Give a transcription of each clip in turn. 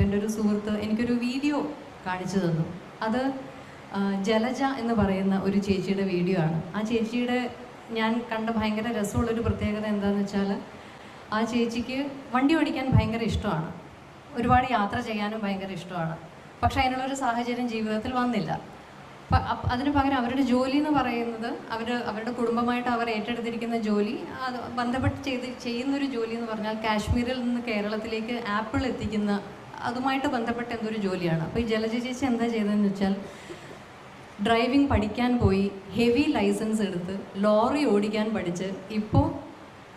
എൻ്റെ ഒരു സുഹൃത്ത് എനിക്കൊരു വീഡിയോ കാണിച്ചു തന്നു. അത് ജലജ എന്ന് പറയുന്ന ഒരു ചേച്ചിയുടെ വീഡിയോ ആണ്. ആ ചേച്ചിയുടെ ഞാൻ കണ്ട ഭയങ്കര രസമുള്ളൊരു പ്രത്യേകത എന്താണെന്ന് വെച്ചാൽ, ആ ചേച്ചിക്ക് വണ്ടി ഓടിക്കാൻ ഭയങ്കര ഇഷ്ടമാണ്, ഒരുപാട് യാത്ര ചെയ്യാനും ഭയങ്കര ഇഷ്ടമാണ്. പക്ഷേ അതിനുള്ളൊരു സാഹചര്യം ജീവിതത്തിൽ വന്നില്ല. അതിന് പകരം അവരുടെ ജോലി എന്ന് പറയുന്നത് അവരുടെ കുടുംബമായിട്ട് അവർ ഏറ്റെടുത്തിരിക്കുന്ന ജോലി, അത് ബന്ധപ്പെട്ട് ചെയ്യുന്നൊരു ജോലി എന്ന് പറഞ്ഞാൽ കാശ്മീരിൽ നിന്ന് കേരളത്തിലേക്ക് ആപ്പിൾ എത്തിക്കുന്ന അതുമായിട്ട് ബന്ധപ്പെട്ട എന്തൊരു ജോലിയാണ്. അപ്പോൾ ഈ ജലജ ചേച്ചി എന്താ ചെയ്തതെന്ന് വെച്ചാൽ, ഡ്രൈവിംഗ് പഠിക്കാൻ പോയി ഹെവി ലൈസൻസ് എടുത്ത് ലോറി ഓടിക്കാൻ പഠിച്ച് ഇപ്പോൾ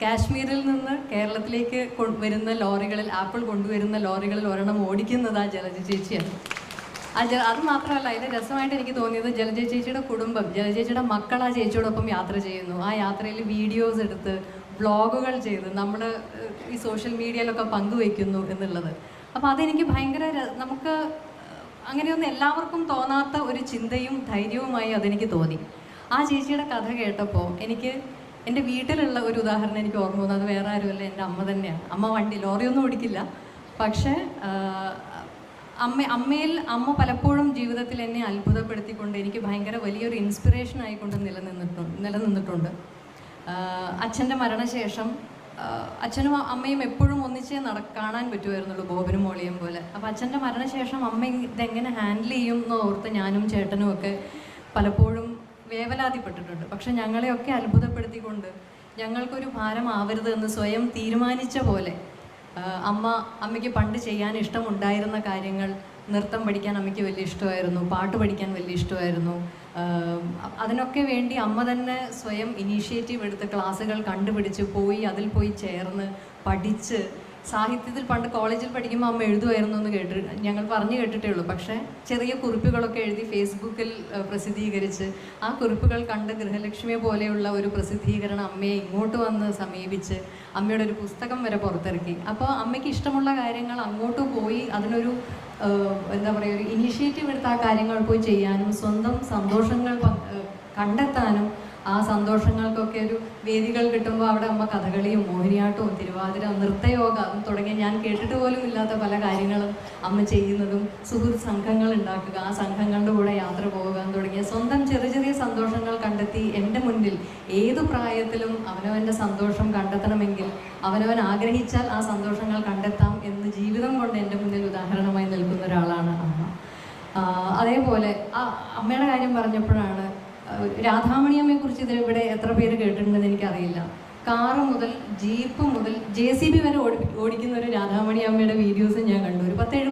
കാശ്മീരിൽ നിന്ന് കേരളത്തിലേക്ക് വരുന്ന ലോറികളിൽ, ആപ്പിൾ കൊണ്ടുവരുന്ന ലോറികളിൽ ഒരെണ്ണം ഓടിക്കുന്നത് ആ ജലജ ചേച്ചിയാണ്. അത് മാത്രമല്ല, അതിൽ രസമായിട്ട് എനിക്ക് തോന്നിയത് ജലജ ചേച്ചിയുടെ കുടുംബം, ജലജ ചേച്ചിയുടെ മക്കൾ ആ ചേച്ചിയോടൊപ്പം യാത്ര ചെയ്യുന്നു. ആ യാത്രയിൽ വീഡിയോസ് എടുത്ത് വ്ളോഗുകൾ ചെയ്ത് നമ്മൾ ഈ സോഷ്യൽ മീഡിയയിലൊക്കെ പങ്കുവയ്ക്കുന്നു എന്നുള്ളത്. അപ്പോൾ അതെനിക്ക് ഭയങ്കര, നമുക്ക് അങ്ങനെയൊന്നും എല്ലാവർക്കും തോന്നാത്ത ഒരു ചിന്തയും ധൈര്യവുമായി അതെനിക്ക് തോന്നി. ആ ചേച്ചിയുടെ കഥ കേട്ടപ്പോൾ എനിക്ക് എൻ്റെ വീട്ടിലുള്ള ഒരു ഉദാഹരണം എനിക്ക് ഓർമ്മ വന്നു. അത് വേറെ ആരുമല്ല, എൻ്റെ അമ്മ തന്നെയാണ്. അമ്മ ലോറിയൊന്നും ഓടിക്കില്ല, പക്ഷേ അമ്മ പലപ്പോഴും ജീവിതത്തിൽ എന്നെ അത്ഭുതപ്പെടുത്തിക്കൊണ്ട് എനിക്ക് ഭയങ്കര വലിയൊരു ഇൻസ്പിറേഷൻ ആയിക്കൊണ്ട് നിലനിന്നിട്ടുണ്ട്. അച്ഛൻ്റെ മരണശേഷം അച്ഛനും അമ്മയും എപ്പോഴും ഒന്നിച്ചേ കാണാൻ പറ്റുമായിരുന്നുള്ളൂ, ബോബനും മോളിയും പോലെ. അപ്പോൾ അച്ഛൻ്റെ മരണശേഷം അമ്മ ഇതെങ്ങനെ ഹാൻഡിൽ ചെയ്യും എന്ന് ഓർത്ത് ഞാനും ചേട്ടനും ഒക്കെ പലപ്പോഴും വേവലാതിപ്പെട്ടിട്ടുണ്ട്. പക്ഷെ ഞങ്ങളെയൊക്കെ അത്ഭുതപ്പെടുത്തിക്കൊണ്ട് ഞങ്ങൾക്കൊരു ഭാരമാവരുത് എന്ന് സ്വയം തീരുമാനിച്ച പോലെ അമ്മയ്ക്ക് പണ്ട് ചെയ്യാൻ ഇഷ്ടമുണ്ടായിരുന്ന കാര്യങ്ങൾ, നൃത്തം പഠിക്കാൻ അമ്മയ്ക്ക് വലിയ ഇഷ്ടമായിരുന്നു, പാട്ട് പഠിക്കാൻ വലിയ ഇഷ്ടമായിരുന്നു. അതിനൊക്കെ വേണ്ടി അമ്മ തന്നെ സ്വയം ഇനീഷ്യേറ്റീവ് എടുത്ത് ക്ലാസ്സുകൾ കണ്ടുപിടിച്ച് അതിൽ പോയി ചേർന്ന് പഠിച്ച്, സാഹിത്യത്തിൽ പണ്ട് കോളേജിൽ പഠിക്കുമ്പോൾ അമ്മ എഴുതുമായിരുന്നു എന്ന് ഞങ്ങൾ പറഞ്ഞു കേട്ടിട്ടേ ഉള്ളൂ. പക്ഷേ ചെറിയ കുറിപ്പുകളൊക്കെ എഴുതി ഫേസ്ബുക്കിൽ പ്രസിദ്ധീകരിച്ച്, ആ കുറിപ്പുകൾ കണ്ട് ഗൃഹലക്ഷ്മിയെ പോലെയുള്ള ഒരു പ്രസിദ്ധീകരണം അമ്മയെ ഇങ്ങോട്ട് വന്ന് സമീപിച്ച് അമ്മയുടെ ഒരു പുസ്തകം വരെ പുറത്തിറക്കി. അപ്പോൾ അമ്മയ്ക്ക് ഇഷ്ടമുള്ള കാര്യങ്ങൾ അങ്ങോട്ട് പോയി അതിനൊരു എന്താ പറയുക, ഒരു ഇനീഷ്യേറ്റീവ് എടുത്ത് ആ കാര്യങ്ങൾ പോയി ചെയ്യാനും സ്വന്തം സന്തോഷങ്ങൾ കണ്ടെത്താനും, ആ സന്തോഷങ്ങൾക്കൊക്കെ ഒരു വേദികൾ കിട്ടുമ്പോൾ അവിടെ അമ്മ കഥകളിയും മോഹിനിയാട്ടവും തിരുവാതിര, നൃത്തയോഗ തുടങ്ങിയ ഞാൻ കേട്ടിട്ട് പോലും ഇല്ലാത്ത പല കാര്യങ്ങളും അമ്മ ചെയ്യുന്നതും, സുഹൃത്ത് സംഘങ്ങൾ ഉണ്ടാക്കുക, ആ സംഘങ്ങളുടെ കൂടെ യാത്ര പോവുക തുടങ്ങിയ സ്വന്തം ചെറിയ ചെറിയ സന്തോഷങ്ങൾ കണ്ടെത്തി എൻ്റെ മുന്നിൽ ഏതു പ്രായത്തിലും അവനവൻ്റെ സന്തോഷം കണ്ടെത്തണമെങ്കിൽ അവനവൻ ആഗ്രഹിച്ചാൽ ആ സന്തോഷങ്ങൾ കണ്ടെത്താം എന്ന് ജീവിതം കൊണ്ട് എൻ്റെ മുന്നിൽ ഉദാഹരണമായി നിൽക്കുന്ന ഒരാളാണ് അമ്മ. അതേപോലെ ആ അമ്മയുടെ കാര്യം പറഞ്ഞപ്പോഴാണ്, രാധാമണിയമ്മയെ കുറിച്ച് ഇവിടെ എത്ര പേര് കേട്ടിട്ടുണ്ടെന്ന് എനിക്കറിയില്ല. കാറ് മുതൽ ജീപ്പ് മുതൽ JCB വരെ ഓടിക്കുന്ന ഒരു രാധാമണിയമ്മയുടെ വീഡിയോസ് ഞാൻ കണ്ടു. ഒരു 10-7